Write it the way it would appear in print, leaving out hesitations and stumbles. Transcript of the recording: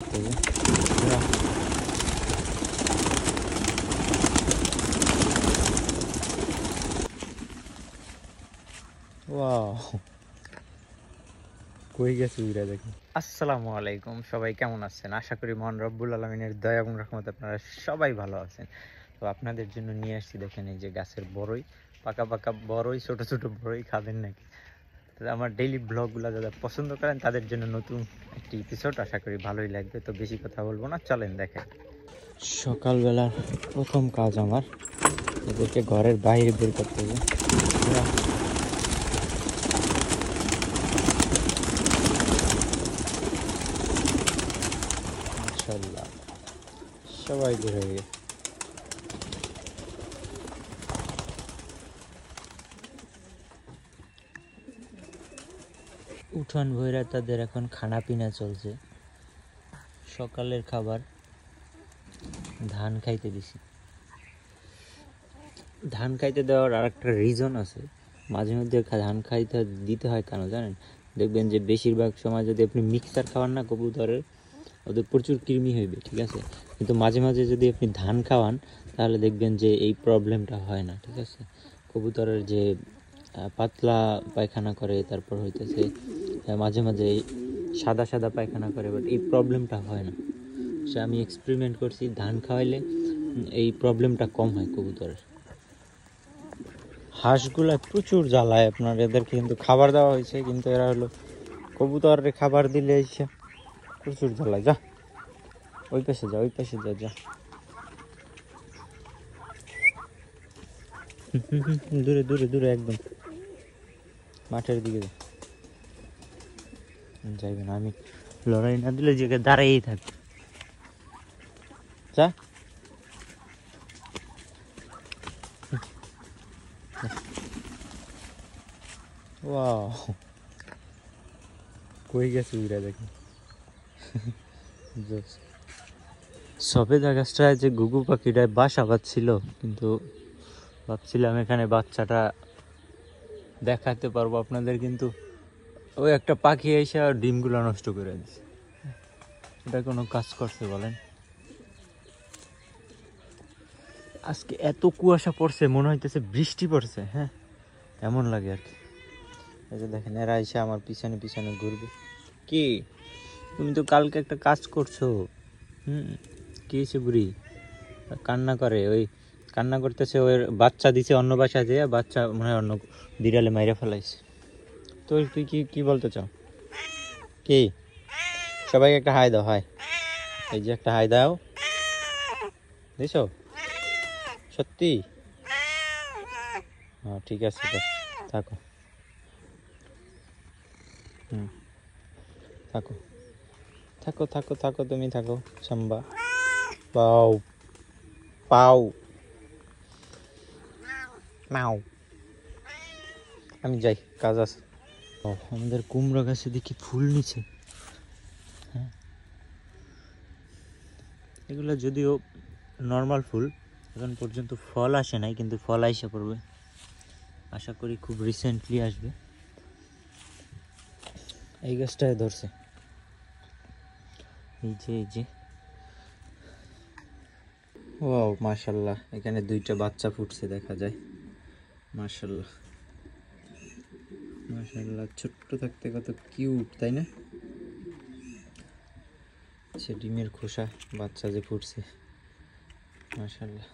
কই গেছে উইরা দেখুন। আসসালামু আলাইকুম, সবাই কেমন আছেন? আশা করি মহান রব্বুল আলমিনের দয়া এবং রহমতে আপনারা সবাই ভালো আছেন। তো আপনাদের জন্য নিয়ে আসছি, দেখেন এই যে গাছের বড়ই, পাকা পাকা বড়ই, ছোট ছোট বড়ই খাবেন নাকি? তো আমার ডেইলি ব্লগগুলো যারা পছন্দ করেন তাদের জন্য নতুন একটি এপিসোড, আশা করি ভালোই লাগবে। তো বেশি কথা বলবো না, চলেন দেখেন। সকালবেলার প্রথম কাজ আমার এদেরকে ঘরের বাইরে বের করতে হবে। মাশাআল্লাহ, সবাই বের হয়ে গেছে। উঠান ভৈরা তাদের এখন খানা পিনা চলছে। সকালের খাবার ধান খাইতে দিছি। ধান খাইতে দেওয়ার আর একটা রিজন আছে, মাঝে মধ্যে ধান খাইতে দিতে হয় কেন জানেন? দেখবেন যে বেশিরভাগ সময় যদি আপনি মিক্সার খাওয়ান না কবুতরের, ওদের প্রচুর কৃমি হইবে, ঠিক আছে? কিন্তু মাঝে মাঝে যদি আপনি ধান খাওয়ান তাহলে দেখবেন যে এই প্রবলেমটা হয় না, ঠিক আছে? কবুতরের যে পাতলা পায়খানা করে, তারপর হইতেছে মাঝে মাঝে সাদা সাদা পায়খানা করে, বাট এই প্রবলেমটা হয় না। সে আমি এক্সপেরিমেন্ট করছি, ধান খাওয়াইলে এই প্রবলেমটা কম হয় কবুতরের। হাঁসগুলা প্রচুর জ্বালায় আপনার, এদেরকে কিন্তু খাবার দেওয়া হয়েছে, কিন্তু এরা হলো কবুতরের খাবার দিলে এসে প্রচুর জ্বালায়। যা ওই পাশে যা, ওই পাশে যা, যা দূরে দূরে দূরে একদম মাঠের দিকে যাইবে না। আমি লড়াই না দিলে যে দাঁড়াইই থাকবে। যা ওয়াও, কই গেছে উইরা দেখুন। সবেদা গাছটায় যে ঘুঘু পাখিটায় বাসা বাঁধছিল, কিন্তু ভাবছিলাম এখানে বাচ্চাটা দেখাতে পারবো আপনাদের, কিন্তু ওই একটা পাখি এসে আর ডিমগুলো নষ্ট করে দিচ্ছে। এটা কোনো কাজ করছে বলেন? আজকে এত কুয়াশা পড়ছে, মনে হইতেছে বৃষ্টি পড়ছে। হ্যাঁ, এমন লাগে আর কি। এই যে দেখেন, এরা এসে আমার পিছনে পিছনে ঘুরবে। কি তুমি তো কালকে একটা কাজ করছো? কি হয়েছে বুড়ি? কান্না করে, ওই কান্না করতেছে, ওই বাচ্চা দিছে অন্য বাসায়, দিয়ে বাচ্চা মনে হয় অন্য বিড়ালে মাইরে ফেলাইছে। তো তুই কি কি বলতে চাও? কি সবাইকে একটা হাই দাও, হাই। এই যে একটা হাই দাও, দিছো? সত্যি? হ্যাঁ ঠিক আছে, তো থাকো। থাকো থাকো থাকো থাকো, তুমি থাকো সাম্বা। পাও পাও নাও, আমি যাই, কাজ আছে। ও, আমাদের কুমড়ো গাছে দেখি ফুল নিচে। হ্যাঁ, এগুলো যদিও নর্মাল ফুল, এখন পর্যন্ত ফল আসে নাই, কিন্তু ফল আইসা পড়বে, আশা করি খুব রিসেন্টলি আসবে। এই গাছটায় ধরছে, এই যে এই যে। ও মাশাল্লাহ, এখানে দুইটা বাচ্চা ফুটছে দেখা যায়। মাশাল্লাহ মাশাল্লাহ, ছোট্ট থাকতে কত কিউট, তাই না? সে ডিমের খোসা, বাচ্চা যে ফুটছে, মাশাল্লাহ।